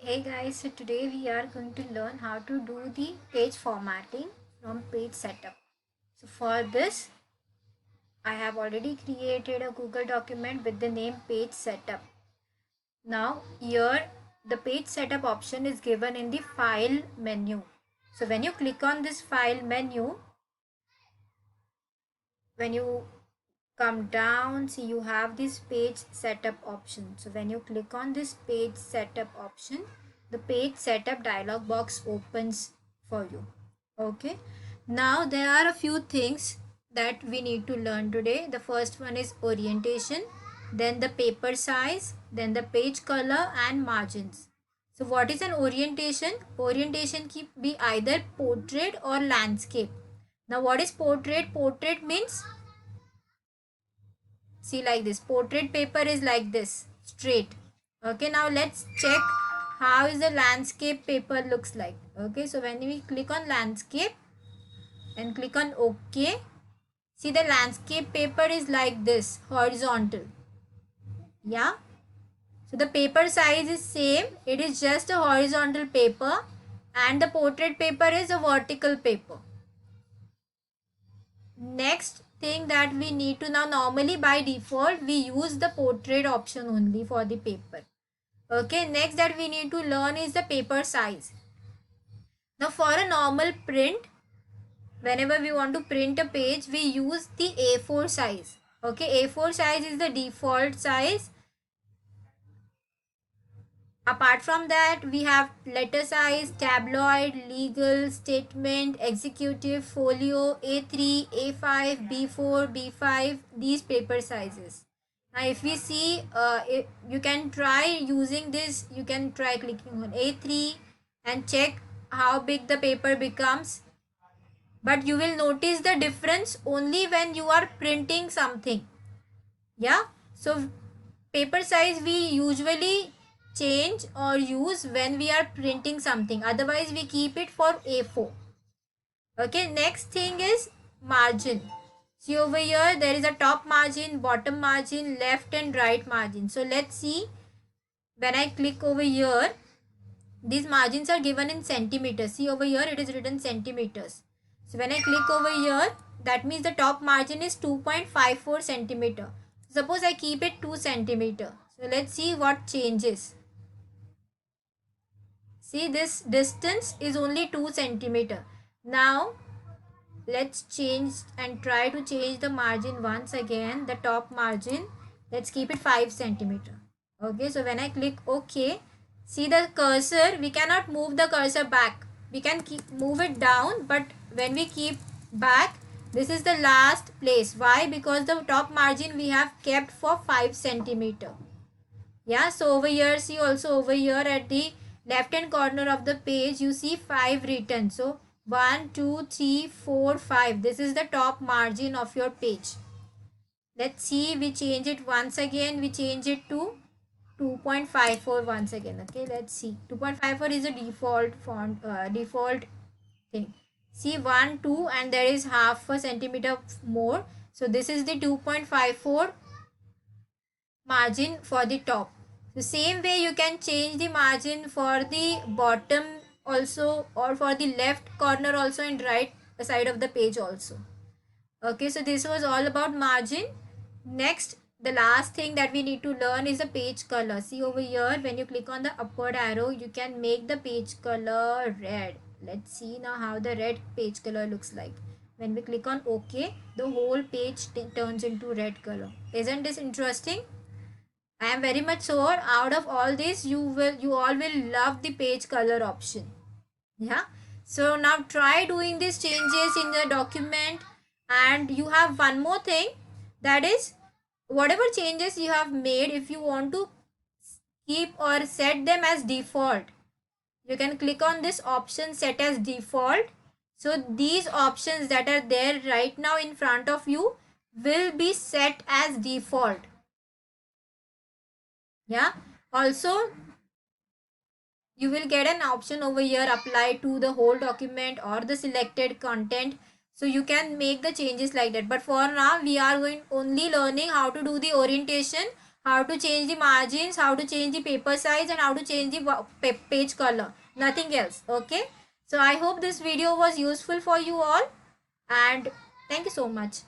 Hey guys, so today we are going to learn how to do the page formatting from page setup. So for this, I have already created a Google document with the name page setup. Now here the page setup option is given in the file menu. So when you click on this file menu, when you come down, see you have this page setup option. So when you click on this page setup option, the page setup dialog box opens for you. Okay, now there are a few things that we need to learn today. The first one is orientation, then the paper size, then the page color and margins. So what is an orientation? Orientation can be either portrait or landscape. Now what is portrait? Portrait means, see, like this, portrait paper is like this, straight. Okay, now let's check how is the landscape paper looks like. Okay, so when we click on landscape and click on OK, see the landscape paper is like this, horizontal. Yeah, so the paper size is same, it is just a horizontal paper, and the portrait paper is a vertical paper. Next thing that we need to know, normally by default we use the portrait option only for the paper. Okay, next that we need to learn is the paper size. Now for a normal print, whenever we want to print a page, we use the A4 size. Okay, A4 size is the default size. Apart from that, we have letter size, tabloid, legal, statement, executive, folio, A3, A5, B4, B5, these paper sizes. Now if we see, you can try using this, you can try clicking on A3 and check how big the paper becomes. But you will notice the difference only when you are printing something. Yeah, so paper size we usually change or use when we are printing something, otherwise we keep it for A4. Okay, next thing is margin. See over here there is a top margin, bottom margin, left and right margin. So let's see, when I click over here, these margins are given in centimeters. See over here it is written centimeters. So when I click over here, that means the top margin is 2.54 centimeter. Suppose I keep it 2 centimeter. So let's see what changes. See, this distance is only 2 centimeter. Now let's change and try to change the margin once again. The top margin, let's keep it 5 centimeter. Okay, so when I click OK, see the cursor, we cannot move the cursor back. We can move it down, but when we keep back, this is the last place. Why? Because the top margin we have kept for 5 centimeter. Yeah, so over here, see also over here at the left hand corner of the page, you see 5 written. So 1, 2, 3, 4, 5. This is the top margin of your page. Let's see, we change it once again. We change it to 2.54 once again. Okay, let's see. 2.54 is a default font, default thing. See 1, 2 and there is half a centimeter more. So this is the 2.54 margin for the top. The same way you can change the margin for the bottom also, or for the left corner also, and right side of the page also. Okay, so this was all about margin. Next, the last thing that we need to learn is the page color. See over here, when you click on the upward arrow, you can make the page color red. Let's see now how the red page color looks like. When we click on OK, the whole page turns into red color. Isn't this interesting? I am very much sure out of all this you all will love the page color option. Yeah. So now try doing these changes in the document, and you have one more thing, that is whatever changes you have made, if you want to keep or set them as default, you can click on this option set as default. So these options that are there right now in front of you will be set as default. Yeah, also you will get an option over here, apply to the whole document or the selected content, so you can make the changes like that. But for now we are going only learning how to do the orientation, how to change the margins, how to change the paper size, and how to change the page color. Nothing else. Okay. So I hope this video was useful for you all, and thank you so much.